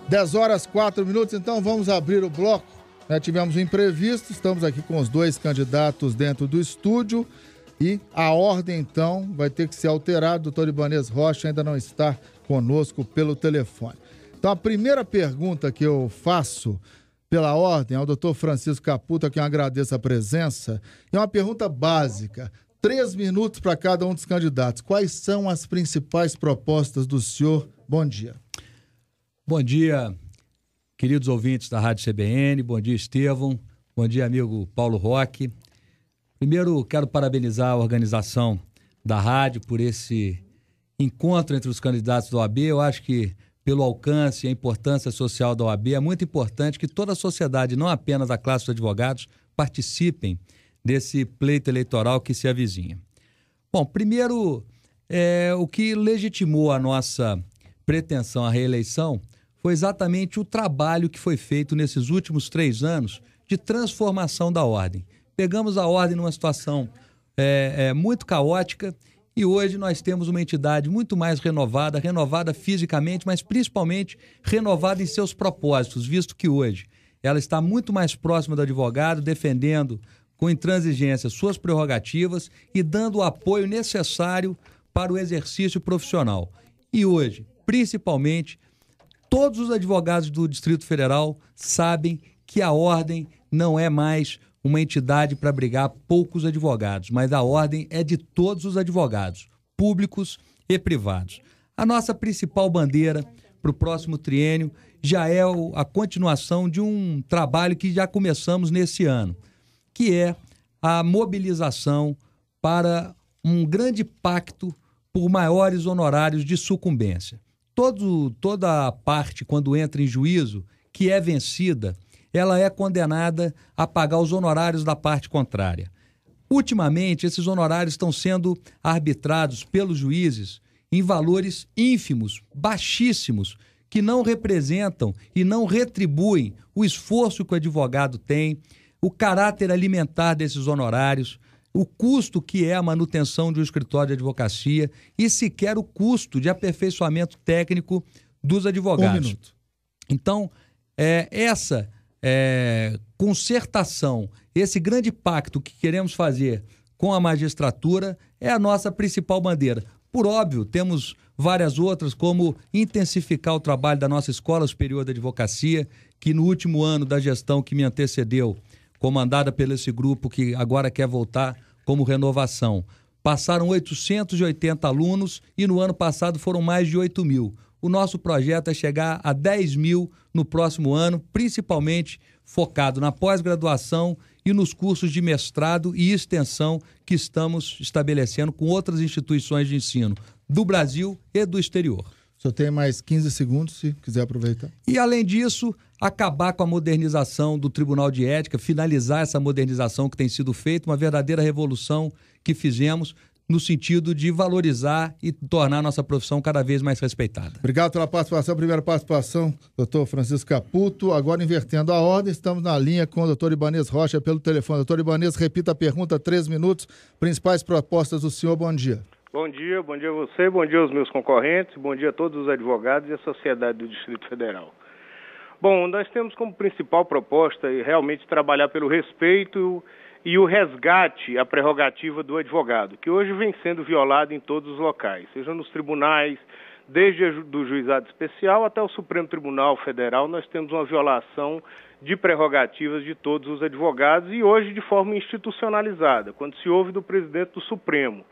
10 horas 4 minutos, então vamos abrir o bloco. Tivemos um imprevisto, estamos aqui com os dois candidatos dentro do estúdio e a ordem, então, vai ter que ser alterada. O doutor Ibanez Rocha ainda não está conosco pelo telefone. Então, a primeira pergunta que eu faço pela ordem ao doutor Francisco Caputo, a quem eu agradeço a presença, é uma pergunta básica. 3 minutos para cada um dos candidatos. Quais são as principais propostas do senhor? Bom dia. Bom dia, queridos ouvintes da Rádio CBN. Bom dia, Estevão. Bom dia, amigo Paulo Roque. Primeiro, quero parabenizar a organização da rádio por esse encontro entre os candidatos da OAB. Eu acho que, pelo alcance e a importância social da OAB, é muito importante que toda a sociedade, não apenas a classe dos advogados, participem desse pleito eleitoral que se avizinha. Bom, primeiro, o que legitimou a nossa pretensão à reeleição foi exatamente o trabalho que foi feito nesses últimos 3 anos de transformação da ordem. Pegamos a ordem numa situação muito caótica e hoje nós temos uma entidade muito mais renovada fisicamente, mas principalmente renovada em seus propósitos, visto que hoje ela está muito mais próxima do advogado, defendendo com intransigência suas prerrogativas e dando o apoio necessário para o exercício profissional. E hoje, principalmente, todos os advogados do Distrito Federal sabem que a ordem não é mais uma entidade para abrigar poucos advogados, mas a ordem é de todos os advogados, públicos e privados. A nossa principal bandeira para o próximo triênio já é a continuação de um trabalho que já começamos nesse ano, que é a mobilização para um grande pacto por maiores honorários de sucumbência. Toda a parte, quando entra em juízo, que é vencida, ela é condenada a pagar os honorários da parte contrária. Ultimamente, esses honorários estão sendo arbitrados pelos juízes em valores ínfimos, baixíssimos, que não representam e não retribuem o esforço que o advogado tem, o caráter alimentar desses honorários, o custo que é a manutenção de um escritório de advocacia e sequer o custo de aperfeiçoamento técnico dos advogados. 1 minuto. Então, essa concertação, esse grande pacto que queremos fazer com a magistratura é a nossa principal bandeira. Por óbvio, temos várias outras, como intensificar o trabalho da nossa Escola Superior de Advocacia, que no último ano da gestão que me antecedeu, comandada pelo esse grupo que agora quer voltar como renovação, passaram 880 alunos e no ano passado foram mais de 8 mil. O nosso projeto é chegar a 10 mil no próximo ano, principalmente focado na pós-graduação e nos cursos de mestrado e extensão que estamos estabelecendo com outras instituições de ensino do Brasil e do exterior. Só tem mais 15 segundos, se quiser aproveitar. E, além disso, acabar com a modernização do Tribunal de Ética, finalizar essa modernização que tem sido feita, uma verdadeira revolução que fizemos no sentido de valorizar e tornar a nossa profissão cada vez mais respeitada. Obrigado pela participação. Primeira participação, doutor Francisco Caputo. Agora, invertendo a ordem, estamos na linha com o doutor Ibanez Rocha pelo telefone. Doutor Ibanez, repita a pergunta, 3 minutos. Principais propostas do senhor, bom dia. Bom dia a você, bom dia aos meus concorrentes, bom dia a todos os advogados e a sociedade do Distrito Federal. Bom, nós temos como principal proposta realmente trabalhar pelo respeito e o resgate à prerrogativa do advogado, que hoje vem sendo violado em todos os locais, seja nos tribunais, desde do juizado especial até o Supremo Tribunal Federal, nós temos uma violação de prerrogativas de todos os advogados e hoje de forma institucionalizada, quando se ouve do presidente do Supremo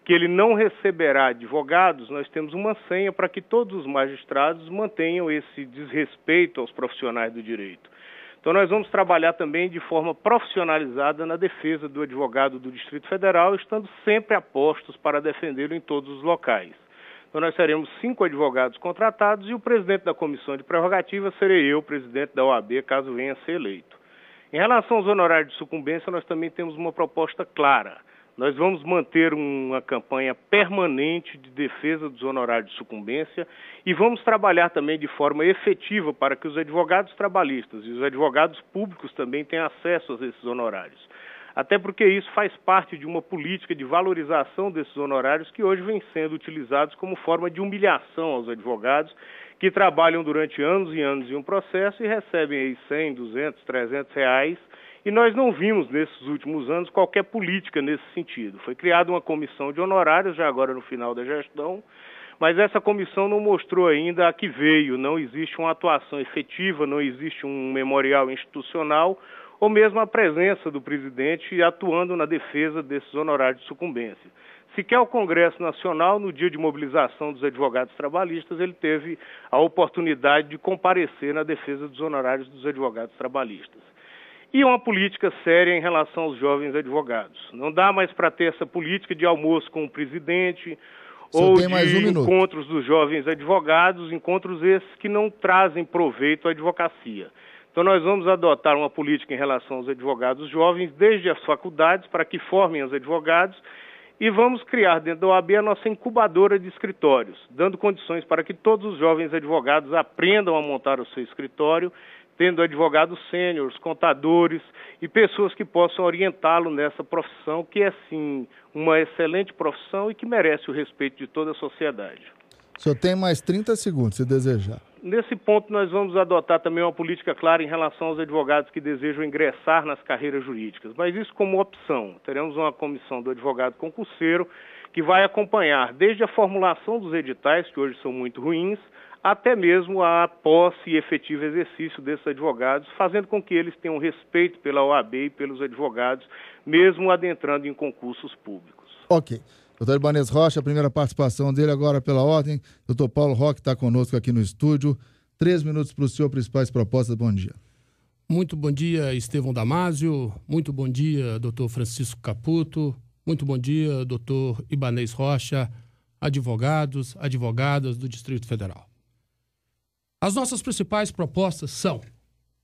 que ele não receberá advogados, nós temos uma senha para que todos os magistrados mantenham esse desrespeito aos profissionais do direito. Então nós vamos trabalhar também de forma profissionalizada na defesa do advogado do Distrito Federal, estando sempre a postos para defendê-lo em todos os locais. Então nós teremos 5 advogados contratados e o presidente da comissão de prerrogativa serei eu, presidente da OAB, caso venha a ser eleito. Em relação aos honorários de sucumbência, nós também temos uma proposta clara. Nós vamos manter uma campanha permanente de defesa dos honorários de sucumbência e vamos trabalhar também de forma efetiva para que os advogados trabalhistas e os advogados públicos também tenham acesso a esses honorários. até porque isso faz parte de uma política de valorização desses honorários que hoje vem sendo utilizados como forma de humilhação aos advogados que trabalham durante anos e anos em um processo e recebem aí 100, 200, 300 reais, e nós não vimos nesses últimos anos qualquer política nesse sentido. Foi criada uma comissão de honorários, já agora no final da gestão, mas essa comissão não mostrou ainda a que veio, não existe uma atuação efetiva, não existe um memorial institucional, ou mesmo a presença do presidente atuando na defesa desses honorários de sucumbência. Sequer o Congresso Nacional, no dia de mobilização dos advogados trabalhistas, ele teve a oportunidade de comparecer na defesa dos honorários dos advogados trabalhistas. E uma política séria em relação aos jovens advogados. Não dá mais para ter essa política de almoço com o presidente ou de encontros dos jovens advogados, encontros esses que não trazem proveito à advocacia. Então nós vamos adotar uma política em relação aos advogados jovens, desde as faculdades, para que formem os advogados, e vamos criar dentro da OAB a nossa incubadora de escritórios, dando condições para que todos os jovens advogados aprendam a montar o seu escritório, tendo advogados sêniores, contadores e pessoas que possam orientá-lo nessa profissão, que é, sim, uma excelente profissão e que merece o respeito de toda a sociedade. O senhor tem mais 30 segundos, se desejar. Nesse ponto, nós vamos adotar também uma política clara em relação aos advogados que desejam ingressar nas carreiras jurídicas, mas isso como opção. Teremos uma comissão do advogado concurseiro que vai acompanhar desde a formulação dos editais, que hoje são muito ruins, até mesmo a posse e efetivo exercício desses advogados, fazendo com que eles tenham respeito pela OAB e pelos advogados, mesmo adentrando em concursos públicos. Ok. Doutor Ibanez Rocha, a primeira participação dele agora pela ordem. Doutor Paulo Roque está conosco aqui no estúdio. 3 minutos para o senhor, principais propostas. Bom dia. Muito bom dia, Estevão Damásio. Muito bom dia, doutor Francisco Caputo. Muito bom dia, doutor Ibanez Rocha, advogados, advogadas do Distrito Federal. As nossas principais propostas são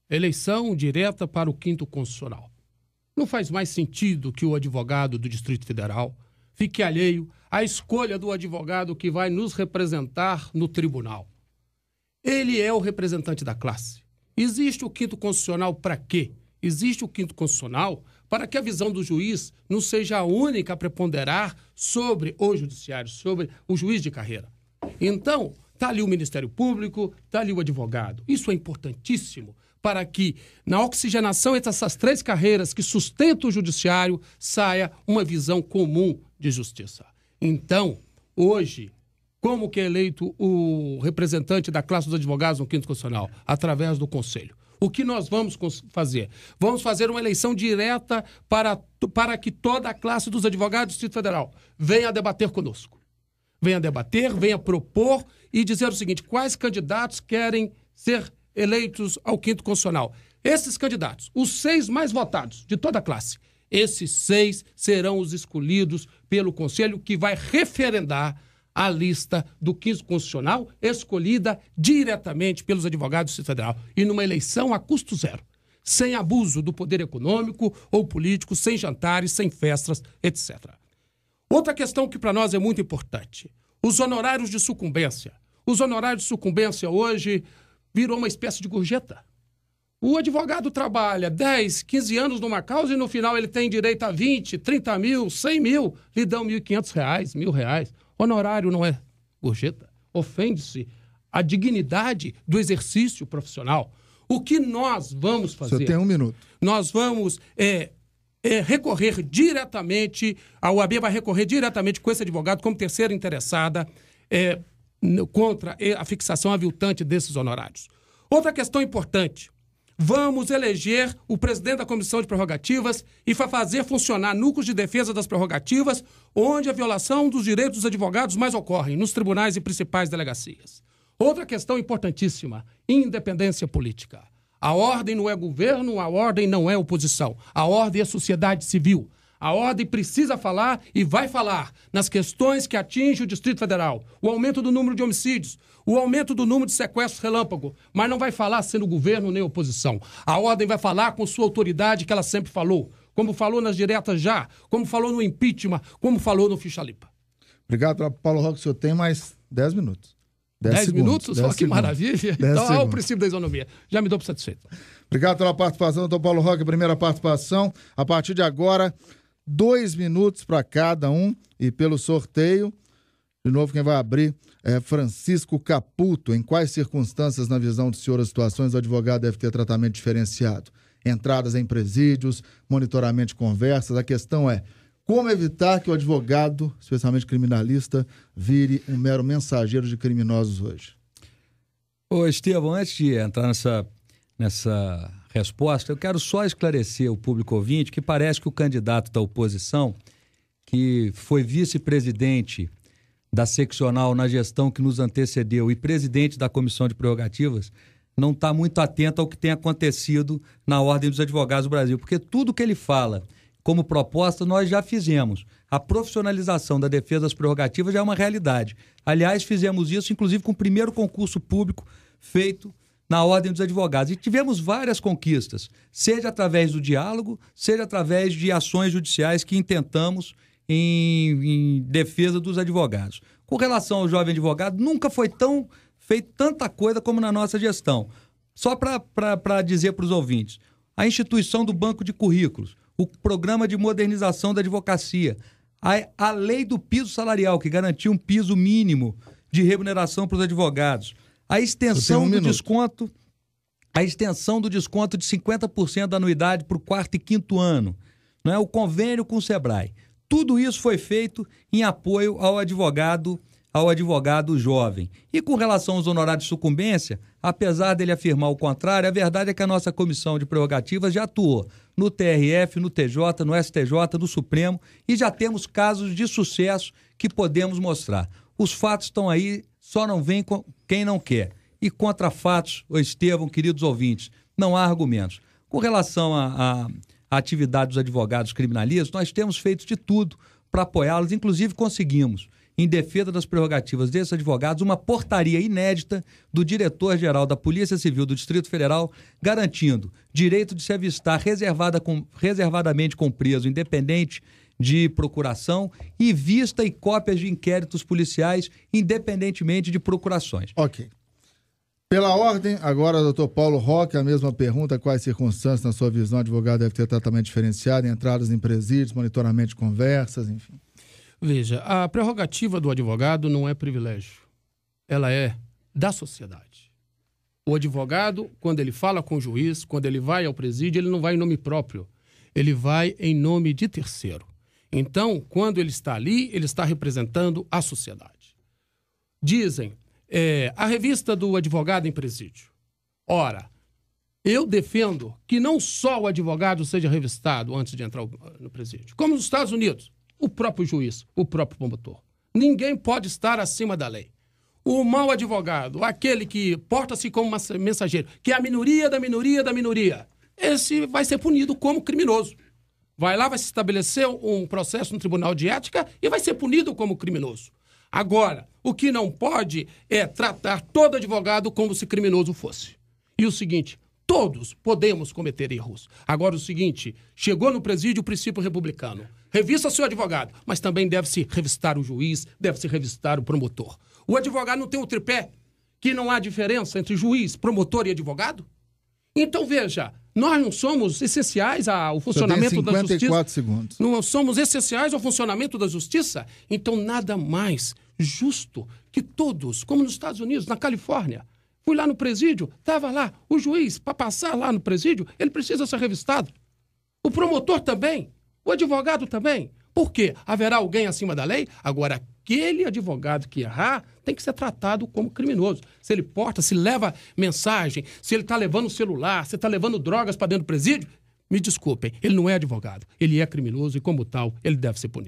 eleição direta para o 5º Constitucional. Não faz mais sentido que o advogado do Distrito Federal fique alheio à escolha do advogado que vai nos representar no tribunal. Ele é o representante da classe. Existe o 5º Constitucional para quê? Existe o 5º Constitucional para que a visão do juiz não seja a única a preponderar sobre o judiciário, sobre o juiz de carreira. Então, está ali o Ministério Público, está ali o advogado. Isso é importantíssimo para que, na oxigenação entre essas 3 carreiras que sustentam o judiciário, saia uma visão comum de justiça. Então, hoje, como que é eleito o representante da classe dos advogados no 5º Constitucional? Através do Conselho. O que nós vamos fazer? Vamos fazer uma eleição direta para que toda a classe dos advogados do Distrito Federal venha debater conosco. Venha debater, venha propor e dizer o seguinte: quais candidatos querem ser eleitos ao 5º Constitucional? Esses candidatos, os 6 mais votados de toda a classe, esses 6 serão os escolhidos pelo Conselho, que vai referendar a lista do 5º Constitucional, escolhida diretamente pelos advogados do Distrito Federal, e numa eleição a custo zero, sem abuso do poder econômico ou político, sem jantares, sem festas, etc. Outra questão que para nós é muito importante: os honorários de sucumbência. Os honorários de sucumbência hoje virou uma espécie de gorjeta. O advogado trabalha 10, 15 anos numa causa e no final ele tem direito a 20, 30 mil, 100 mil, lhe dão R$1.500, R$1.000. Honorário não é gorjeta. Ofende-se a dignidade do exercício profissional. O que nós vamos fazer? Você tem 1 minuto. Nós vamos recorrer diretamente, a OAB vai recorrer diretamente com esse advogado como terceira interessada contra a fixação aviltante desses honorários. Outra questão importante: vamos eleger o presidente da Comissão de Prerrogativas e fazer funcionar núcleos de defesa das prerrogativas, onde a violação dos direitos dos advogados mais ocorrem, nos tribunais e principais delegacias. Outra questão importantíssima: independência política. A ordem não é governo, a ordem não é oposição. A ordem é sociedade civil. A ordem precisa falar e vai falar nas questões que atingem o Distrito Federal. O aumento do número de homicídios, o aumento do número de sequestros relâmpago, mas não vai falar sendo governo nem oposição. A ordem vai falar com sua autoridade que ela sempre falou, como falou nas diretas já, como falou no impeachment, como falou no ficha limpa. Obrigado, Paulo Roque. O senhor tem mais 10 minutos. 10 minutos? Olha que maravilha. Então, olha o princípio da isonomia. Já me dou por satisfeito. Obrigado pela participação, doutor Paulo Roque. Primeira participação. A partir de agora, 2 minutos para cada um. E pelo sorteio, de novo, quem vai abrir é Francisco Caputo. Em quais circunstâncias, na visão do senhor, as situações, o advogado deve ter tratamento diferenciado? Entradas em presídios, monitoramento de conversas. A questão é: como evitar que o advogado, especialmente criminalista, vire um mero mensageiro de criminosos hoje? Ô, Estevão, antes de entrar nessa resposta, eu quero só esclarecer o público ouvinte que parece que o candidato da oposição, que foi vice-presidente da seccional na gestão que nos antecedeu e presidente da Comissão de Prerrogativas, não está muito atento ao que tem acontecido na Ordem dos Advogados do Brasil, porque tudo que ele fala como proposta, nós já fizemos. A profissionalização da defesa das prerrogativas já é uma realidade. Aliás, fizemos isso, inclusive, com o primeiro concurso público feito na Ordem dos Advogados. E tivemos várias conquistas, seja através do diálogo, seja através de ações judiciais que intentamos em defesa dos advogados. Com relação ao jovem advogado, nunca foi feito tanta coisa como na nossa gestão. Só para dizer para os ouvintes, a instituição do Banco de Currículos, o programa de modernização da advocacia, a lei do piso salarial, que garantiu um piso mínimo de remuneração para os advogados, a extensão do desconto de 50% da anuidade para o 4º e 5º ano, não é? O convênio com o Sebrae. Tudo isso foi feito em apoio ao advogado jovem. E com relação aos honorários de sucumbência, apesar dele afirmar o contrário, a verdade é que a nossa Comissão de Prerrogativas já atuou no TRF, no TJ, no STJ, no Supremo, e já temos casos de sucesso que podemos mostrar. Os fatos estão aí, só não vem com quem não quer. E contra fatos, Estevão, queridos ouvintes, não há argumentos. Com relação à atividade dos advogados criminalistas, nós temos feito de tudo para apoiá-los, inclusive conseguimos, em defesa das prerrogativas desses advogados, uma portaria inédita do diretor-geral da Polícia Civil do Distrito Federal, garantindo direito de se avistar reservadamente com preso, independente de procuração, e vista e cópias de inquéritos policiais, independentemente de procurações. Ok. Pela ordem, agora, doutor Paulo Roque, a mesma pergunta: quais circunstâncias, na sua visão, o advogado deve ter tratamento diferenciado, entradas em presídios, monitoramento de conversas, enfim? Veja, a prerrogativa do advogado não é privilégio, ela é da sociedade. O advogado, quando ele fala com o juiz, quando ele vai ao presídio, ele não vai em nome próprio, ele vai em nome de terceiro. Então, quando ele está ali, ele está representando a sociedade. Dizem, a revista do advogado em presídio. Ora, eu defendo que não só o advogado seja revistado antes de entrar no presídio, como nos Estados Unidos, o próprio juiz, o próprio promotor. Ninguém pode estar acima da lei. O mau advogado, aquele que porta-se como mensageiro, que é a minoria da minoria da minoria, esse vai ser punido como criminoso. Vai lá, vai se estabelecer um processo no Tribunal de Ética e vai ser punido como criminoso. Agora, o que não pode é tratar todo advogado como se criminoso fosse. E o seguinte, todos podemos cometer erros. Agora o seguinte, chegou no presídio o princípio republicano. Revista seu advogado, mas também deve-se revistar o juiz, deve-se revistar o promotor. O advogado não tem um tripé, que não há diferença entre juiz, promotor e advogado? Então, veja, nós não somos essenciais ao funcionamento da justiça. 54 segundos. Não somos essenciais ao funcionamento da justiça? Então, nada mais justo que todos, como nos Estados Unidos, na Califórnia. Fui lá no presídio, estava lá, o juiz, para passar lá no presídio, ele precisa ser revistado. O promotor também, o advogado também. Por quê? Haverá alguém acima da lei? Agora, aquele advogado que errar tem que ser tratado como criminoso. Se ele porta, se leva mensagem, se ele está levando celular, se está levando drogas para dentro do presídio, me desculpem, ele não é advogado, ele é criminoso e, como tal, ele deve ser punido.